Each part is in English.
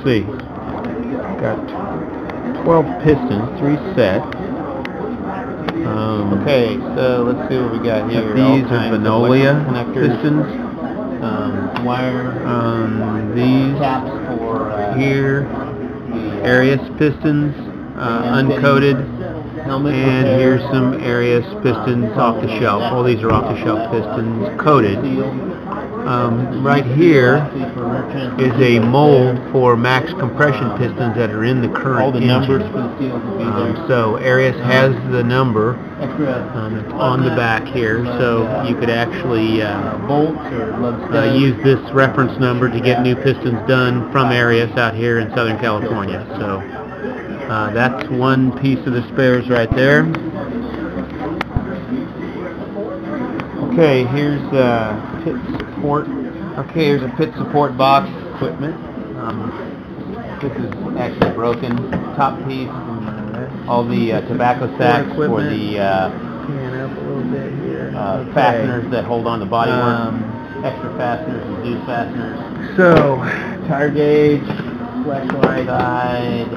let's see. Got 12 pistons, 3 sets. Okay, so let's see what we got here. These are Venolia pistons. Wire. These caps for here, Arius pistons, uncoated. And here's some Arius pistons off the shelf. All these are off the shelf pistons, coated. Right here is a mold for max compression pistons that are in the current all the engine. numbers for the seals will be there. So Arius has the number on the back here, so you could actually use this reference number to get new pistons done from Arius out here in Southern California. So that's one piece of the spares right there. Okay, here's pit support. Okay, here's a pit support box equipment. This is actually broken. Top piece, all the tobacco sacks for the fasteners that hold on the bodywork. Extra fasteners and deuce fasteners. So, tire gauge, Flashlight, guide,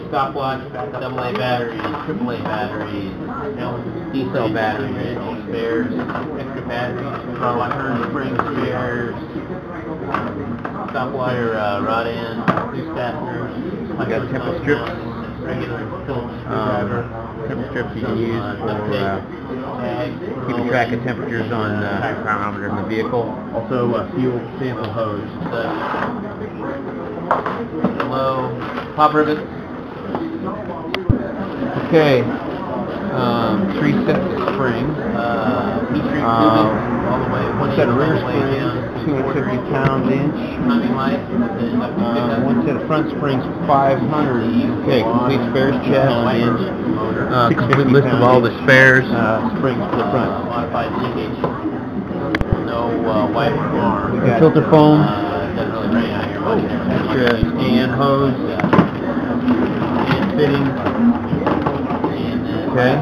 stopwatch, AA batteries, AAA batteries, D-cell batteries, spares, extra batteries, turn spring spares, stopwatch, rod end, deuce fasteners. I got temper strips. Regular Phillips screwdriver. Temper strips you can use for keeping track of temperatures on the chronometer in the vehicle. Also a fuel sample hose. Low pop rivets. Okay, 3 sets of springs. Heat shrink tubing all the way. One set of rear springs, 250 pound-inch. Timing light. One set of front springs, 500. Okay, complete spares chest. Complete list of all the spares. Springs for the front. Modified linkage. No wiper arm. We got filter foam. Doesn't really rain out here much. Extra scan hose. And fitting. Okay.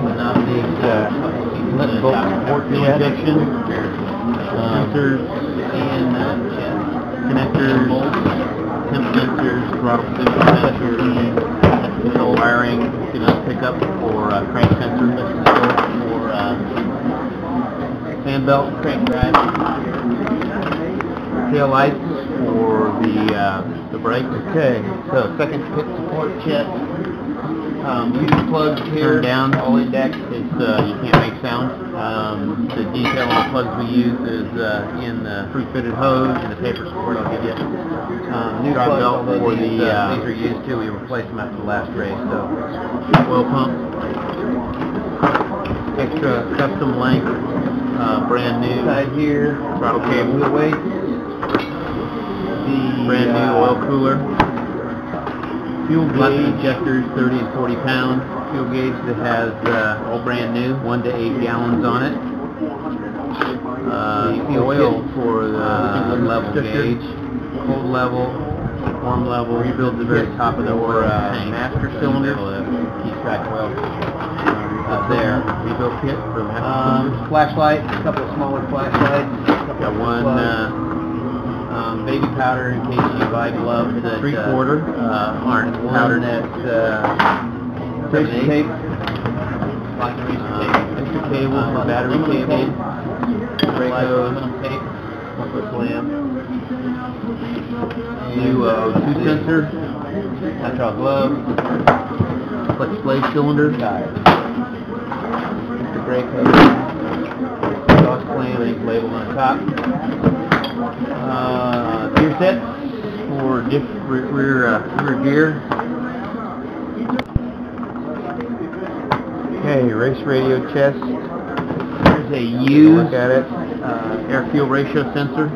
These bolt support fuel injection. Sensors. And Connectors. Temp sensors. Throttle sensors. Control wiring. Pick up for crank sensor. for Fan belt. crank drive. Tail lights for the brake. Okay. So second pit support chest. Fuse plugs here. Turn down. All index. It's you can't make sound. The detail on the plugs we use is in the pre-fitted hose and the paper support I'll give you. New Drive plug belt belt for these are used too. We replaced them after the last race. So oil pump. Extra custom length. Brand new. Side here. Throttle cable. Wheel weight. Brand new oil cooler. Fuel gauge injectors, 30 and 40 pound. Fuel gauge that has all brand new, 1 to 8 gallons on it. Oil for the level gauge, cold level, warm level. Rebuild the very top of the tank. Master cylinder. Keep track of oil. There, rebuild kit for master cylinder. Flashlight. A couple of smaller flashlights. Got one. Baby powder in case you buy gloves that 3/4 aren't powdered. at Razor tape. Like the razor tape. Extra cable for battery cable. Brake hose. Tape. Lamp. New O2 sensor. Nitrile glove. Flex blade cylinder. Extra brake hose. Exhaust clamp. Label on the top. Gear sets for rear gear. Okay, race radio chest. Here's a used look at it. Air fuel ratio sensor.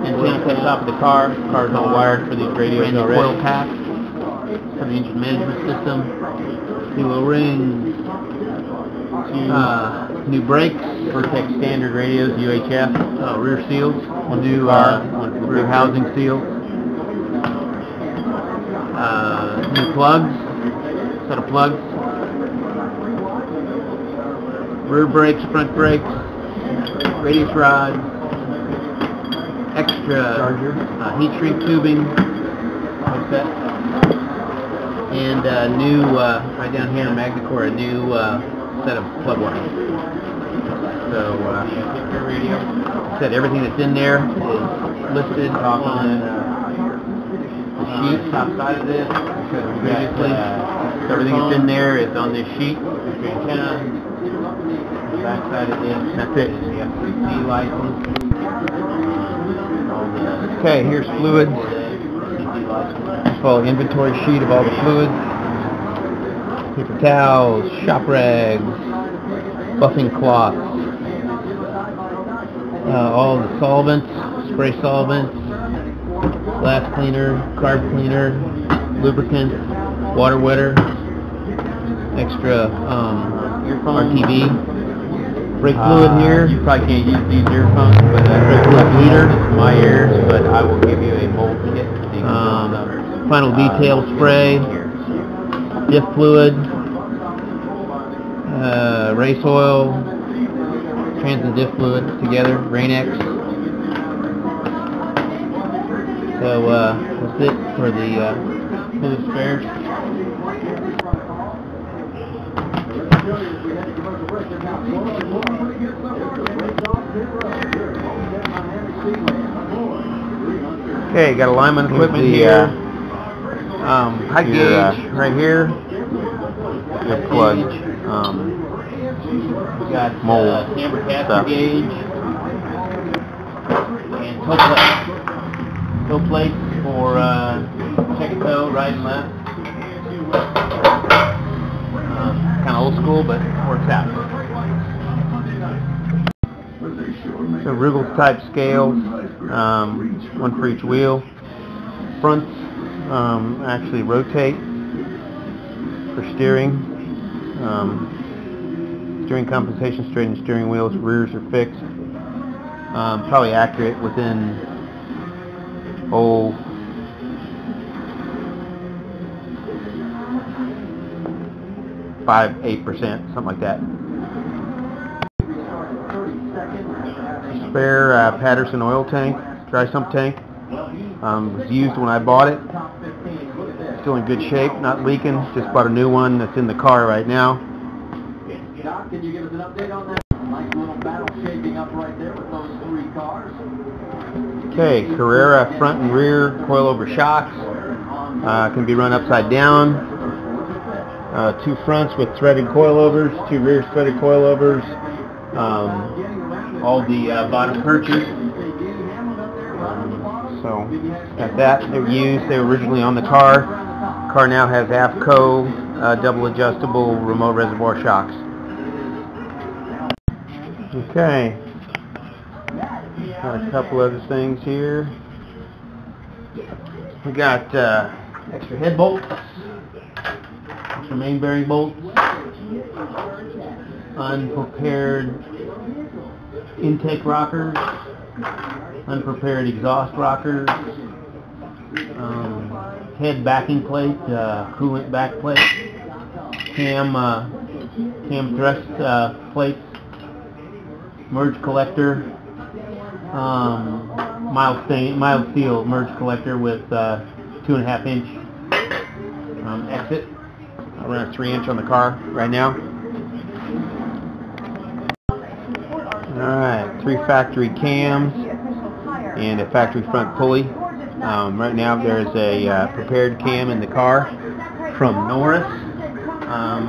Antenna at the top of the car. Car's all wired for these radios already. Coil pack for the engine management system. New O-rings. New brakes, Vertex standard radios, UHF, rear seals, one new rear housing seal, new plugs, set of plugs, rear brakes, front brakes, radius rod, extra heat shrink tubing, like that, and new, right down here in MagnaCore, a new set of plug wires. So, said everything that's in there is listed on the sheet top side of this. Previously, everything that's in there is on this sheet. The antenna, the back side of this. That's it. The FCC license. Okay, here's fluids. Full inventory sheet of all the fluids. Paper towels, shop rags, buffing cloths, all the solvents, spray solvents, glass cleaner, carb cleaner, lubricant, water wetter, extra RTV, brake fluid here. You probably can't use these earphones, but brake fluid bleeder, my ears, but I will give you a mold kit. Final detail spray, diff fluid, race oil, trans and diff fluid together, Rain-X. So that's it for the fluid spares. Okay, got alignment equipment here. Height gauge right here. Your plug. Got mold camber caster gauge and toe plate. Toe plate for check toe, right and left. Kind of old school, but works out. So Ruggles type scales, one for each wheel. Fronts actually rotate for steering. Steering compensation, straighten steering wheels. Rears are fixed. Probably accurate within 5-8%, something like that. Spare Patterson oil tank, dry sump tank. Was used when I bought it. Still in good shape, not leaking. Just bought a new one that's in the car right now. Doc, can you give us an update on that? Nice little battle shaping up right there with those 3 cars. Okay, Carrera front and rear coilover shocks. Can be run upside down. 2 fronts with threaded coilovers, 2 rears threaded coilovers. All the bottom perches. So got that. They were used. They were originally on the car. The car now has AFCO double adjustable remote reservoir shocks. Okay. Got a couple other things here. We got extra head bolts, extra main bearing bolts, unprepared intake rockers, unprepared exhaust rockers, head backing plate, coolant back plate, cam thrust plates, merge collector, mild steel merge collector with 2.5 inch exit. I run a 3 inch on the car right now. Alright, 3 factory cams and a factory front pulley. Right now there's a prepared cam in the car from Norris.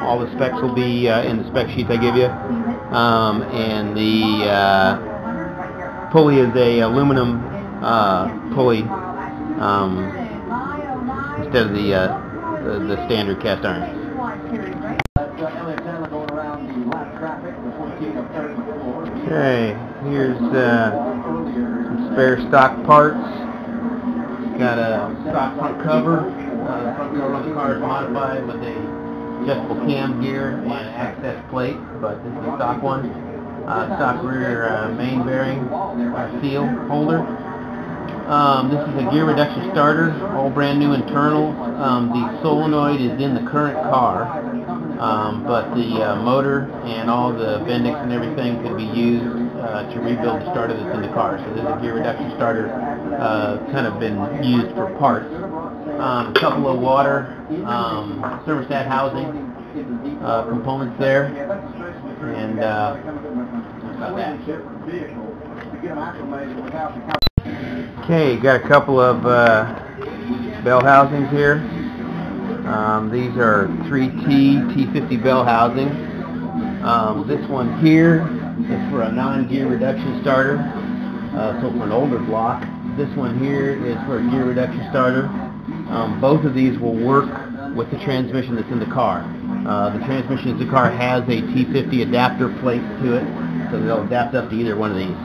All the specs will be in the spec sheet I give you. And the pulley is a aluminum pulley instead of the standard cast iron. Okay, here's some spare stock parts. Got a stock front cover. The front cover on the car is modified with a adjustable cam gear and access plate, but this is a stock one. Stock rear main bearing seal holder. This is a gear reduction starter, all brand new internal. The solenoid is in the current car, but the motor and all the bendix and everything can be used to rebuild the starter that's in the car. So this is a gear reduction starter, kind of been used for parts. A couple of water thermostat housing components there, and about that. Okay, got a couple of bell housings here. These are 3T T50 bell housings. This one here is for a non-gear reduction starter, so for an older block. This one here is for a gear reduction starter. Both of these will work with the transmission that's in the car. The transmission in the car has a T50 adapter plate to it, so they'll adapt up to either one of these.